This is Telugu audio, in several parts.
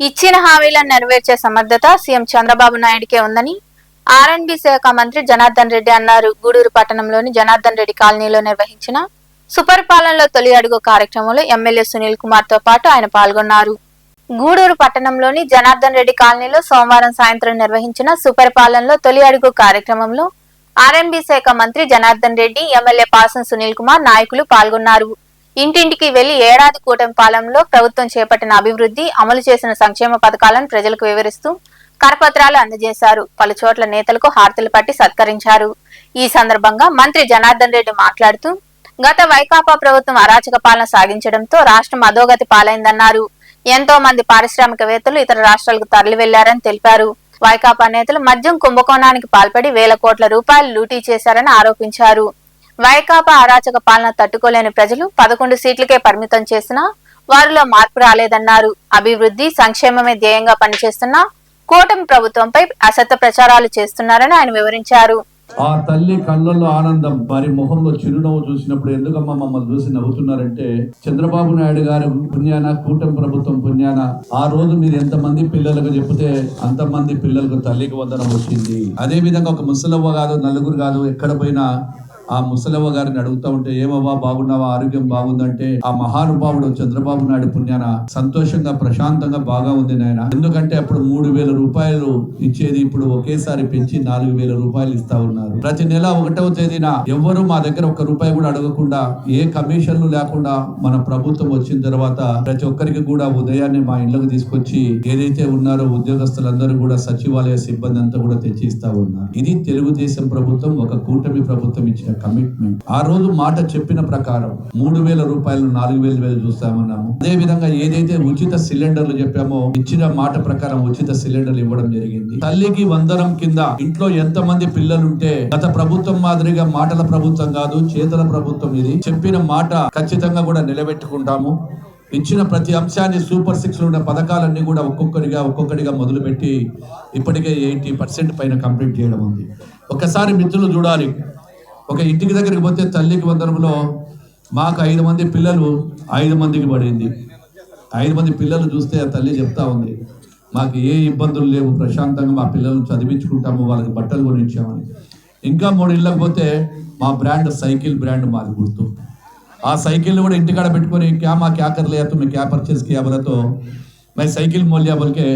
ఇచ్చిన హామీలను నెరవేర్చే సమర్థత సీఎం చంద్రబాబు నాయుడుకే ఉందని ఆర్ఎండ్బి శాఖ మంత్రి జనార్దన్ రెడ్డి అన్నారు. గూడూరు పట్టణంలోని జనార్దన్ రెడ్డి కాలనీలో నిర్వహించిన సుపరిపాలనలో తొలి అడుగు కార్యక్రమంలో ఎమ్మెల్యే సునీల్ కుమార్ తో పాటు ఆయన పాల్గొన్నారు. గూడూరు పట్టణంలోని జనార్దన్ రెడ్డి కాలనీలో సోమవారం సాయంత్రం నిర్వహించిన సుపరిపాలనలో తొలి అడుగు కార్యక్రమంలో ఆర్ఎండ్బి శాఖ మంత్రి జనార్దన్ రెడ్డి, ఎమ్మెల్యే పాసం సునీల్ కుమార్ నాయకులు పాల్గొన్నారు. ఇంటింటికి వెళ్లి ఏడాది కూటమి పాలనలో ప్రభుత్వం చేపట్టిన అభివృద్ధి, అమలు చేసిన సంక్షేమ పథకాలను ప్రజలకు వివరిస్తూ కరపత్రాలు అందజేశారు. పలు చోట్ల నేతలకు హారతులు పట్టి సత్కరించారు. ఈ సందర్భంగా మంత్రి జనార్దన్ రెడ్డి మాట్లాడుతూ గత వైకాపా ప్రభుత్వం అరాచక పాలన సాగించడంతో రాష్ట్రం అధోగతి పాలైందన్నారు. ఎంతో మంది పారిశ్రామికవేత్తలు ఇతర రాష్ట్రాలకు తరలి వెళ్లారని తెలిపారు. వైకాపా నేతలు మద్యం కుంభకోణానికి పాల్పడి వేల కోట్ల రూపాయలు లూటీ చేశారని ఆరోపించారు. వైకాపా అరాచక పాలన తట్టుకోలేని ప్రజలు 11 సీట్లకే పరిమితం చేసినా వారిలో మార్పు రాలేదన్నారు. అభివృద్ధి, సంక్షేమమే ధ్యేయంగా పనిచేస్తున్న కూటమి ప్రభుత్వంపై అసత్య ప్రచారాలు చేస్తున్నారని ఆయన వివరించారు. ఆ తల్లి కళ్ళల్లో ఆనందం, వారి ముఖంలో చిరునవ్వు చూసినప్పుడు ఎందుకమ్మా మమ్మల్ని చూసి నవ్వుతున్నారంటే, చంద్రబాబు నాయుడు గారి పుణ్యాన, కూటమి ప్రభుత్వం పుణ్యాన ఆ రోజు మీరు ఎంతమంది పిల్లలకు చెప్తే అంతమంది పిల్లలకు తల్లికి వందనం వచ్చింది. అదే విధంగా ఒక ముసలవ్వ కాదు, నలుగురు కాదు, ఎక్కడ పోయినా ఆ ముసలవ్వ గారిని అడుగుతా ఉంటే ఏమవ్వా బాగున్నావా, ఆరోగ్యం బాగుందంటే ఆ మహానుభావుడు చంద్రబాబు నాయుడు పుణ్యాన సంతోషంగా ప్రశాంతంగా బాగా ఉంది నాయన. ఎందుకంటే అప్పుడు 3,000 రూపాయలు ఇచ్చేది ఇప్పుడు ఒకేసారి పెంచి 4,000 రూపాయలు ఇస్తా ఉన్నారు. ప్రతి నెల 1వ తేదీన ఎవ్వరూ మా దగ్గర 1 రూపాయి కూడా అడగకుండా, ఏ కమిషన్లు లేకుండా మన ప్రభుత్వం వచ్చిన తర్వాత ప్రతి ఒక్కరికి కూడా ఉదయాన్నే మా ఇళ్లకు తీసుకొచ్చి ఏదైతే ఉన్నారో ఉద్యోగస్తులందరూ కూడా సచివాలయ సిబ్బంది అంతా కూడా తెచ్చి ఇస్తా ఉన్నారు. ఇది తెలుగుదేశం ప్రభుత్వం, ఒక కూటమి ప్రభుత్వం ఇచ్చిన కమిట్మెంట్. ఆ రోజు మాట చెప్పిన ప్రకారం 3,000 రూపాయలు 4,000 చూస్తామన్నాము. అదే విధంగా ఏదైతే ఉచిత సిలిండర్లు చెప్పామో ఇచ్చిన మాట ప్రకారం ఉచిత సిలిండర్లు ఇవ్వడం జరిగింది. తల్లికి వందనం కింద ఇంట్లో ఎంతమంది పిల్లలుంటే గత ప్రభుత్వం మాదిరిగా మాటల ప్రభుత్వం కాదు, చేతల ప్రభుత్వం. ఇది చెప్పిన మాట ఖచ్చితంగా కూడా నిలబెట్టుకుంటాము. ఇచ్చిన ప్రతి అంశాన్ని సూపర్ 6 ఉన్న పథకాలన్నీ కూడా ఒక్కొక్కటిగా మొదలుపెట్టి ఇప్పటికే 80% పైన కంప్లీట్ చేయడం ఉంది. ఒకసారి మిత్రులు చూడాలి, ఒక ఇంటికి దగ్గరికి పోతే తల్లికి వందనంలో మాకు 5 మంది పిల్లలు 5 మందికి పడింది. 5 మంది పిల్లలు చూస్తే ఆ తల్లి చెప్తా ఉంది, మాకు ఏ ఇబ్బందులు లేవు, ప్రశాంతంగా మా పిల్లలను చదివించుకుంటాము, వాళ్ళకి బట్టలు కొనిచ్చామని. ఇంకా 3 ఇళ్ళకి పోతే మా బ్రాండ్ సైకిల్ బ్రాండ్ మాది గుర్తు. ఆ సైకిల్ కూడా ఇంటికాడ పెట్టుకొని క్యా కర్ లియా తుమ్నే క్యా పర్చేస్ కియా బోలతో మై సైకిల్ మోలియా బోల్కే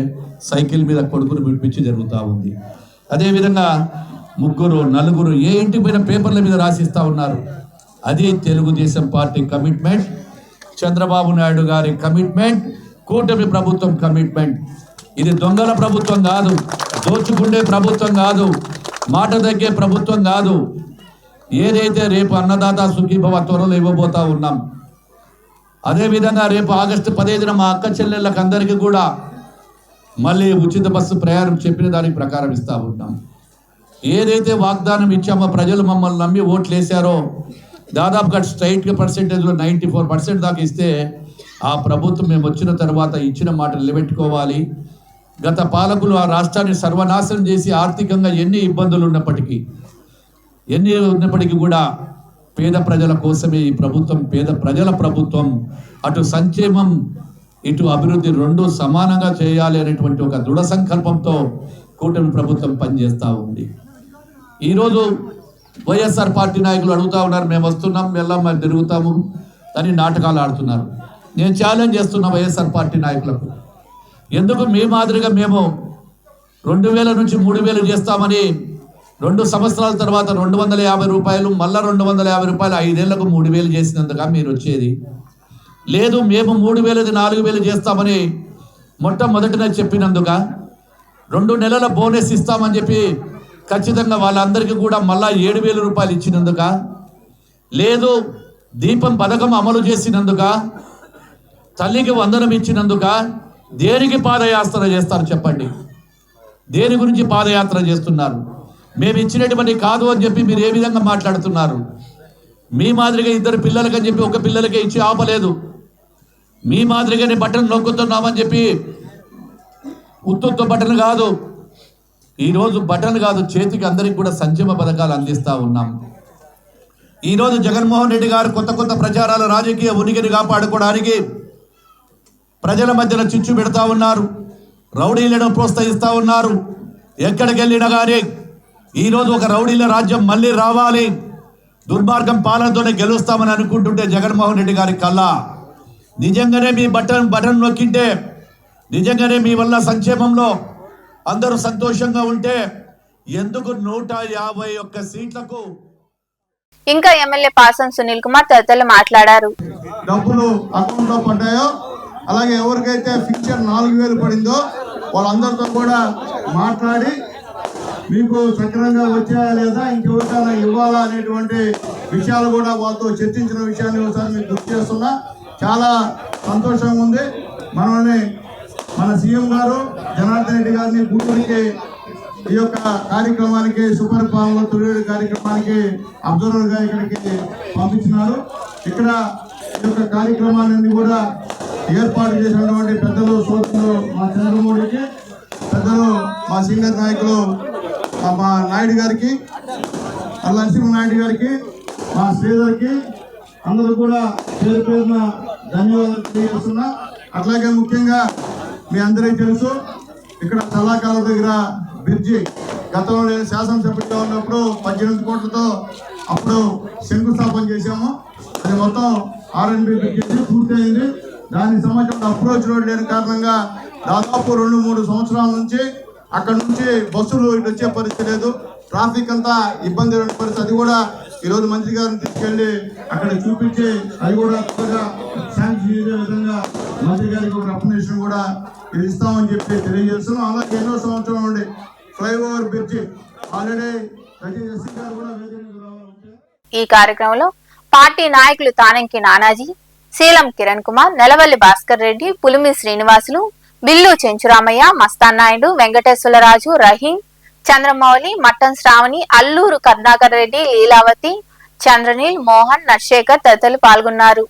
సైకిల్ మీద కొడుకును పిలిపించి జరుగుతూ ఉంది. అదేవిధంగా 3, 4 ఏ ఇంటికి పోయిన పేపర్ల మీద రాసిస్తా ఉన్నారు. అది తెలుగుదేశం పార్టీ కమిట్మెంట్, చంద్రబాబు నాయుడు గారి కమిట్మెంట్, కూటమి ప్రభుత్వం కమిట్మెంట్. ఇది దొంగల ప్రభుత్వం కాదు, దోచుకుండే ప్రభుత్వం కాదు, మాట తగ్గే ప్రభుత్వం కాదు. ఏదైతే రేపు అన్నదాత సుఖీభవ త్వరలో ఇవ్వబోతా ఉన్నాం. అదేవిధంగా రేపు ఆగస్టు 15న మా అక్క చెల్లెళ్ళకి అందరికీ కూడా మళ్ళీ ఉచిత బస్సు ప్రయాణం చెప్పిన దాని ప్రకారం ఇస్తా ఉన్నాం. ఏదైతే వాగ్దానం ఇచ్చామో ప్రజలు మమ్మల్ని నమ్మి ఓట్లు వేశారో దాదాపుగా స్ట్రైట్గా పర్సెంటేజ్లో 94% దాకా ఇస్తే ఆ ప్రభుత్వం మేము వచ్చిన తర్వాత ఇచ్చిన మాట నిలబెట్టుకోవాలి. గత పాలకులు ఆ రాష్ట్రాన్ని సర్వనాశనం చేసి ఆర్థికంగా ఎన్ని ఇబ్బందులు ఉన్నప్పటికీ కూడా పేద ప్రజల కోసమే ఈ ప్రభుత్వం, పేద ప్రజల ప్రభుత్వం. అటు సంక్షేమం ఇటు అభివృద్ధి 2 సమానంగా చేయాలి అనేటువంటి ఒక దృఢ సంకల్పంతో కూటమి ప్రభుత్వం పనిచేస్తూ ఉంది. ఈరోజు వైఎస్ఆర్ పార్టీ నాయకులు అడుగుతా ఉన్నారు, మేము వస్తున్నాం వెళ్ళాం మేము తిరుగుతాము అని నాటకాలు ఆడుతున్నారు. నేను ఛాలెంజ్ చేస్తున్నా వైఎస్ఆర్ పార్టీ నాయకులకు, ఎందుకు మీ మాదిరిగా మేము 2,000 నుంచి 3,000 చేస్తామని 2 సంవత్సరాల తర్వాత 250 రూపాయలు, మళ్ళా 250 రూపాయలు 5 ఏళ్లకు 3,000 చేసినందుక మీరు వచ్చేది లేదు. మేము 3,000 4,000 చేస్తామని మొట్టమొదటినే చెప్పినందుక 2 నెలల బోనస్ ఇస్తామని చెప్పి ఖచ్చితంగా వాళ్ళందరికీ కూడా మళ్ళా 7,000 రూపాయలు ఇచ్చినందుక, లేదు దీపం పథకం అమలు చేసినందుక, తల్లికి వందనం ఇచ్చినందుక, దేనికి పాదయాత్ర చేస్తారు చెప్పండి? దేని గురించి పాదయాత్ర చేస్తున్నారు? మేము ఇచ్చినటువంటి కాదు అని చెప్పి మీరు ఏ విధంగా మాట్లాడుతున్నారు? మీ మాదిరిగా 2 పిల్లలకని చెప్పి 1 పిల్లలకే ఇచ్చి ఆపలేదు. మీ మాదిరిగానే బటన్ నొక్కుతున్నామని చెప్పి ఉత్తుత్త బటన్ కాదు, ఈరోజు బటన్ కాదు, చేతికి అందరికి కూడా సంక్షేమ పథకాలు అందిస్తూ ఉన్నాం. ఈరోజు జగన్మోహన్ రెడ్డి గారు కొత్త ప్రచారాల రాజకీయ ఉనికిని కాపాడుకోవడానికి ప్రజల మధ్యన చిచ్చు పెడతా ఉన్నారు. రౌడీలను ప్రోత్సహిస్తూ ఉన్నారు. ఎక్కడికి వెళ్ళినా కానీ ఈరోజు ఒక రౌడీల రాజ్యం మళ్ళీ రావాలి, దుర్మార్గం పాలనతోనే గెలుస్తామని అనుకుంటుంటే జగన్మోహన్ రెడ్డి గారి కల్లా నిజంగానే మీ బటన్ నొక్కింటే, నిజంగానే మీ వల్ల సంక్షేమంలో అందరూ సంతోషంగా ఉంటే ఎందుకు 151 సీట్లకు ఇంకా ఎమ్మెల్యే పాసం సునీల్ కుమార్ తదితరులు మాట్లాడారు. డబ్బులు అకౌంట్ లో పడ్డాయో, అలాగే ఎవరికైతే ఫిక్చర్ 4000 పడిందో వాళ్ళందరితో కూడా మాట్లాడి మీకు సక్రమంగా వచ్చాయా లేదా, ఇంకెవరికైనా ఇవ్వాలా అనేటువంటి విషయాలు కూడా వాళ్ళతో చర్చించిన విషయాన్ని ఒకసారి మీకు గుర్తు చేస్తున్నా. చాలా సంతోషంగా ఉంది. మన సీఎం గారు జనార్దన్ రెడ్డి గారిని గూడూరుకి ఈ యొక్క కార్యక్రమానికి, సుపరిపాలన తొలి కార్యక్రమానికి అబ్జర్వర్ గా ఇక్కడికి పంపించినారు. ఇక్కడ ఈ యొక్క కార్యక్రమాన్ని కూడా ఏర్పాటు చేసినటువంటి పెద్దలు సోదరులు మా చంద్రమౌళికి, పెద్దలు మా సీనియర్ నాయకులు మా నాయుడు గారికి, నరసింహ నాయుడు గారికి, మా శ్రీధర్కి అందరూ కూడా పేరు పేరున ధన్యవాదాలు తెలియజేస్తున్నా. అట్లాగే ముఖ్యంగా మీ అందరికీ తెలుసు, ఇక్కడ చల్లాకాల దగ్గర బ్రిడ్జి గతంలో నేను శాసనసభ్యుడిగా ఉన్నప్పుడు 18 కోట్లతో అప్పుడు శంకుస్థాపన చేశాము. అది మొత్తం R&B బ్రిడ్జి పూర్తయింది. దానికి సంబంధించిన అప్రోచ్ రోడ్ లేని కారణంగా దాదాపు 2-3 సంవత్సరాల నుంచి అక్కడ నుంచి బస్సులు ఇటు వచ్చే పరిస్థితి లేదు, ట్రాఫిక్ అంతా ఇబ్బంది అయిన పరిస్థితి. అది కూడా ఈరోజు మంత్రి గారిని తీసుకెళ్లి అక్కడ చూపించి అది కూడా త్వరగా శాంక్షన్ చేసే విధంగా మంత్రి గారికి ఒక రికమెండేషన్ కూడా ఇది ఇస్తామని చెప్పి తెలియజేస్తున్నాం. అలాగే ఎన్నో సంవత్సరాల నుండి ఫ్లైఓవర్ బ్రిడ్జి ఆల్రెడీ ఎస్సీ గారు కూడా ఈ కార్యక్రమంలో పార్టీ నాయకులు తానంకి నానాజీ, శీలం కిరణ్ కుమార్, నెలవల్లి భాస్కర్ రెడ్డి, పులిమి శ్రీనివాసులు, బిల్లు చెంచురామయ్య, మస్తాన్ నాయుడు, వెంకటేశ్వరరాజు, రహీం, చంద్రమౌళి, మట్టన్ శ్రావణి, అల్లూరు కర్ణాకర్ రెడ్డి, లీలావతి, చంద్రనీల్, మోహన్, నర్శేఖర్ తదితరులు పాల్గొన్నారు.